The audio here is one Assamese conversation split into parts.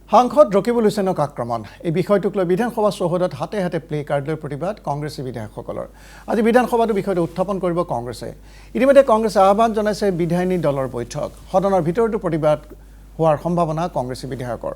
সাংসদ ৰকিবুল হুছেইনক আক্ৰমণ এই বিষয়টোক লৈ বিধানসভা চৌহদত হাতে হাতে প্লে কাৰ্ড লৈ প্ৰতিবাদ কংগ্ৰেছী বিধায়কসকলৰ আজি বিধানসভাতো বিষয়টো উত্থাপন কৰিব কংগ্ৰেছে ইতিমধ্যে কংগ্ৰেছে আহ্বান জনাইছে বিধায়িনী দলৰ বৈঠক সদনৰ ভিতৰতো প্ৰতিবাদ হোৱাৰ সম্ভাৱনা কংগ্ৰেছী বিধায়কৰ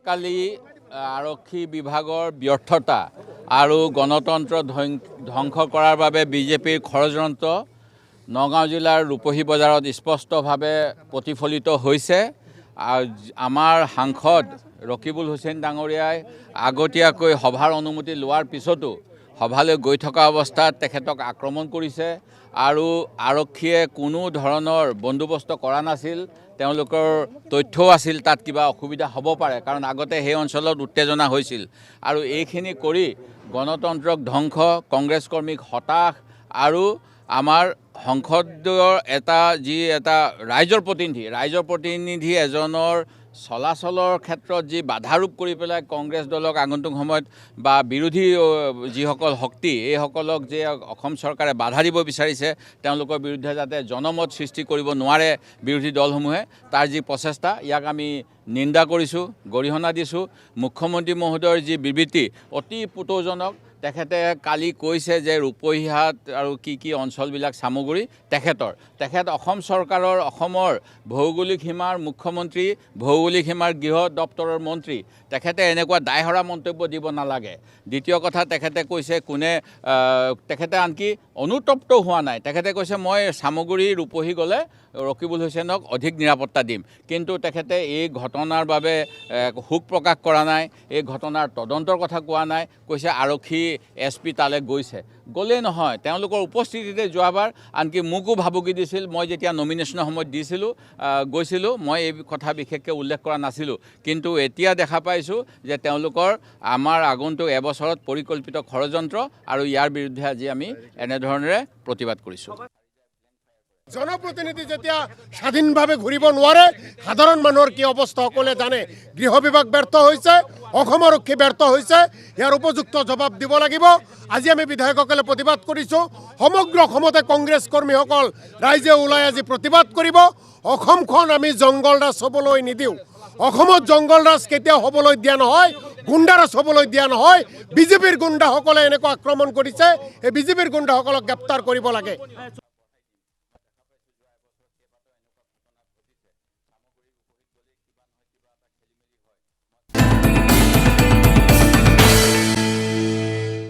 কালি আৰক্ষী বিভাগৰ ব্যৰ্থতা আৰু গণতন্ত্ৰ ধ্বংস কৰাৰ বাবে বিজেপিৰ ষড়যন্ত্ৰ নগাঁও জিলাৰ ৰূপহী বজাৰত স্পষ্টভাৱে প্ৰতিফলিত হৈছে আমাৰ সাংসদ ৰকিবুল হুছেইন ডাঙৰীয়াই আগতীয়াকৈ সভাৰ অনুমতি লোৱাৰ পিছতো সভালৈ গৈ থকা অৱস্থাত তেখেতক আক্ৰমণ কৰিছে আৰু আৰক্ষীয়ে কোনো ধৰণৰ বন্দোবস্ত কৰা নাছিল তেওঁলোকৰ তথ্যও আছিল তাত কিবা অসুবিধা হ'ব পাৰে কাৰণ আগতে সেই অঞ্চলত উত্তেজনা হৈছিল আৰু এইখিনি কৰি গণতন্ত্ৰক ধ্বংস কংগ্ৰেছ কৰ্মীক হতাশ আৰু আমাৰ সংসদৰ এটা ৰাইজৰ প্ৰতিনিধি এজনৰ চলাচলৰ ক্ষেত্ৰত যি বাধাৰোপ কৰি পেলাই কংগ্ৰেছ দলক আগন্তুক সময়ত বা বিৰোধী যিসকল শক্তি এইসকলক যে অসম চৰকাৰে বাধা দিব বিচাৰিছে তেওঁলোকৰ বিৰুদ্ধে যাতে জনমত সৃষ্টি কৰিব নোৱাৰে বিৰোধী দলসমূহে তাৰ যি প্ৰচেষ্টা ইয়াক আমি নিন্দা কৰিছোঁ গৰিহণা দিছোঁ মুখ্যমন্ত্ৰী মহোদয়ৰ যি বিবৃতি অতি পুতৌজনক তেখেতে কালি কৈছে যে ৰূপহীহাট আৰু কি অঞ্চলবিলাক সামগ্ৰী তেখেত অসম চৰকাৰৰ অসমৰ ভৌগোলিক সীমাৰ মুখ্যমন্ত্ৰী ভৌগোলিক সীমাৰ গৃহ দপ্তৰৰ মন্ত্ৰী তেখেতে এনেকুৱা দায়হৰা মন্তব্য দিব নালাগে দ্বিতীয় কথা তেখেতে কৈছে তেখেতে আনকি অনুতপ্ত হোৱা নাই তেখেতে কৈছে মই সামগ্ৰী ৰূপহী গ'লে ৰকিবুল হুছেইনক অধিক নিৰাপত্তা দিম কিন্তু তেখেতে এই ঘটনাৰ বাবে শোক প্ৰকাশ কৰা নাই এই ঘটনাৰ তদন্তৰ কথা কোৱা নাই কৈছে আৰক্ষী SP তালৈ গ'লেই নহয় তেওঁলোকৰ উপস্থিতিতে যোৱাবাৰ আনকি মোকো ভাবুকি দিছিল মই যেতিয়া নমিনেশ্যনৰ সময়ত গৈছিলোঁ মই এই কথা বিশেষকৈ উল্লেখ কৰা নাছিলোঁ কিন্তু এতিয়া দেখা পাইছোঁ যে তেওঁলোকৰ আমাৰ আগন্তুক এবছৰত পৰিকল্পিত ষড়যন্ত্ৰ আৰু ইয়াৰ বিৰুদ্ধে আজি আমি এনেধৰণেৰে প্ৰতিবাদ কৰিছোঁ জনপ্ৰতিনিধি যেতিয়া স্বাধীনভাৱে ঘূৰিব নোৱাৰে সাধাৰণ মানুহৰ কি অৱস্থা সকলোৱে জানে গৃহ বিভাগ ব্যৰ্থ হৈছে অসম আৰক্ষী ব্যৰ্থ হৈছে ইয়াৰ উপযুক্ত জবাব দিব লাগিব আজি আমি বিধায়কসকলে প্ৰতিবাদ কৰিছোঁ সমগ্ৰ অসমতে কংগ্ৰেছ কৰ্মীসকল ৰাইজে ওলাই আজি প্ৰতিবাদ কৰিব অসমখন আমি জংগলৰাজ হ'বলৈ নিদিওঁ অসমত জংগলৰাজ কেতিয়াও হ'বলৈ দিয়া নহয় গুণ্ডাৰাজ হ'বলৈ দিয়া নহয় বিজেপিৰ গুণ্ডাসকলে এনেকুৱা আক্ৰমণ কৰিছে এই বিজেপিৰ গুণ্ডাসকলক গ্ৰেপ্তাৰ কৰিব লাগে